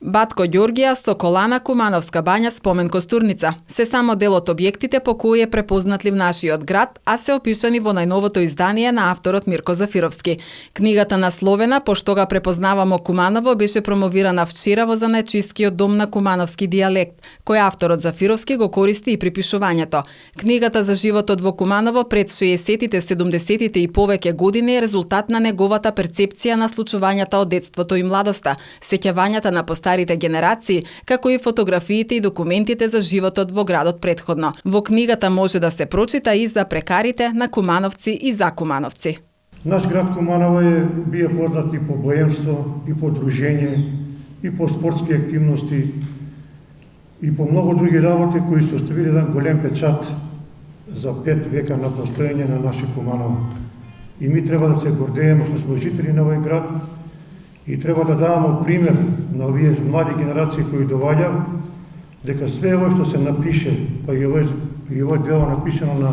Батко Ѓоргија, Соколана, Кумановска бања, спомен костурница. Се само дел од објектите по кои е препознатлив нашиот град, а се опишани во најновото издание на авторот Мирко Зафировски. Книгата насловена "Пошто га препознавамо Куманово" беше промовирана вчера во Занајчискиот дом на кумановски дијалект, кој авторот Зафировски го користи и при пишувањето. Книгата за животот во Куманово пред 60-тите, 70-тите и повеќе години е резултат на неговата перцепција на случувањата од детството и младоста, сеќавањата на старите генерации, како и фотографиите и документите за животот во градот претходно. Во книгата може да се прочита и за прекарите на кумановци и за кумановци. Наш град Куманово бие познат и по боемство, и по дружење, и по спортски активности, и по многу други работи кои се оставили еден голем печат за 5 века на постоење на наше Куманово. И ми треба да се гордееме што сме жители на овој град, и треба да даваме пример на овие млади генерации кои доаѓа, дека све ово што се напише, па и овој дело напишено на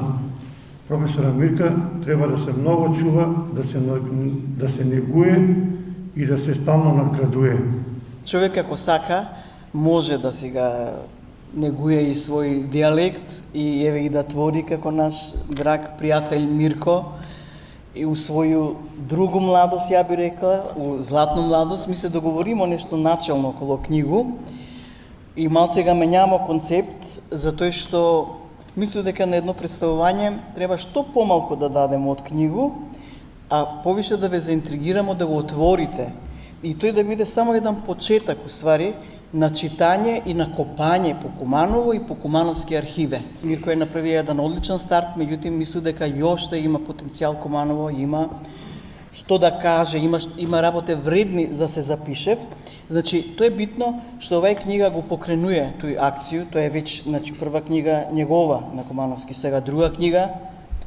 професора Мирка, треба да се многу чува, да се негуе и да се стално надградуе. Човек ако сака, може да си ga негуе и свој дијалект и еве и да твори како наш драг пријател Мирко, и у своју другу младост, ја би рекла, у златну младост, ми се договоримо нешто начелно около книгу и малце га менјамо концепт, затоа што мислам дека на едно представување треба што помалку да дадеме од книгу, а повише да ве заинтригирамо да го отворите и тој да биде само еден почеток, уствари, на читање и на копање по Куманово и по кумановски архиве. Мирко е направи еден одличен старт, меѓутоа мислам дека јоште има потенцијал Куманово, има што да каже, има работе вредни да се запишев. Значи, тоа е битно што оваа книга го покренуе тој акцију, тоа е веќе, значи, прва книга негова на Кумановски, сега друга книга,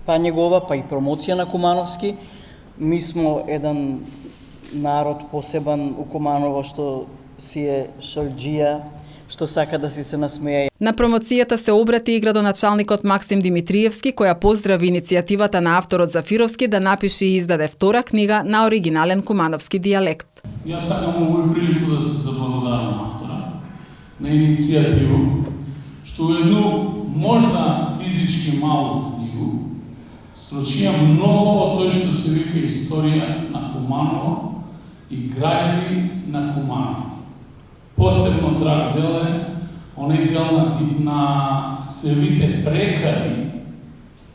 па негова, па и промоција на Кумановски. Ми смо еден народ посебен у Куманово што си е шалџија, што сака да си се насмее. На промоцијата се обрати и градоначалникот Максим Димитриевски, која поздрави иницијативата на авторот Зафировски да напише и издаде втора книга на оригинален кумановски дијалект. Јас сакам овој прилику да се заблагодарам на автора, на иницијативу, што едну можда физички малу книгу строчија многу од тој што се вика историја на Куманово и граѓани на Куманово. Посебно драг дел е оној дел на севите прекари,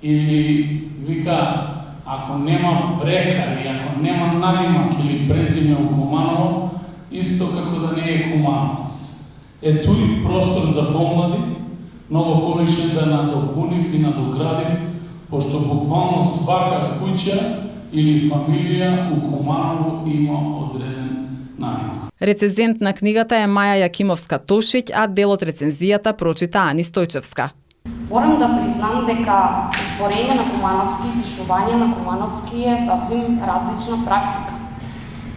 или вика, ако нема прекари, ако нема надимак или презиме у Куманово, исто како да не е кумановец. Е туј простор за помлади, многу повише да надопунив и надоградив, пошто буквално свака куќа или фамилија у Куманово има одреден надимак. Рецензент на книгата е Маја Јакимовска-Тошиќ, а дел од рецензијата прочита Ани Стојчевска. Морам да признам дека зборење на кумановски и пишување на кумановски е сасвим различна практика.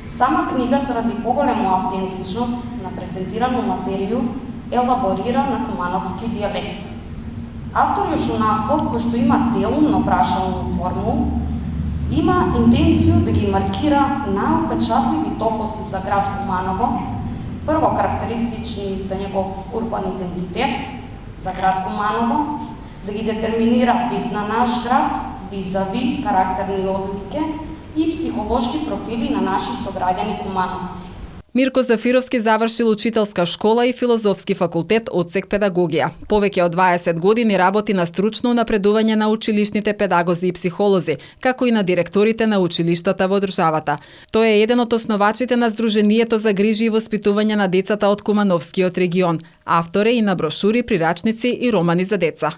Сама книга заради поголема автентичност на презентирану материју елаборира на кумановски дијалект. Автор још у наслов, кој што има делумно прашалну форму, има интенцију да ги маркира најупечатливи топоси за град Куманово, прво карактеристични за негов урбан идентитет, за град Куманово, да ги детерминира бит на наш град, визави, карактерни одлики и психолошки профили на наши сограѓани кумановци. Мирко Зафировски завршил учителска школа и филозофски факултет одсек педагогија. Повеќе од 20 години работи на стручно унапредување на училишните педагози и психолози, како и на директорите на училиштата во државата. Тој е еден од основачите на Сдруженијето за грижи и воспитување на децата од Кумановскиот регион. Автор е и на брошури, прирачници и романи за деца.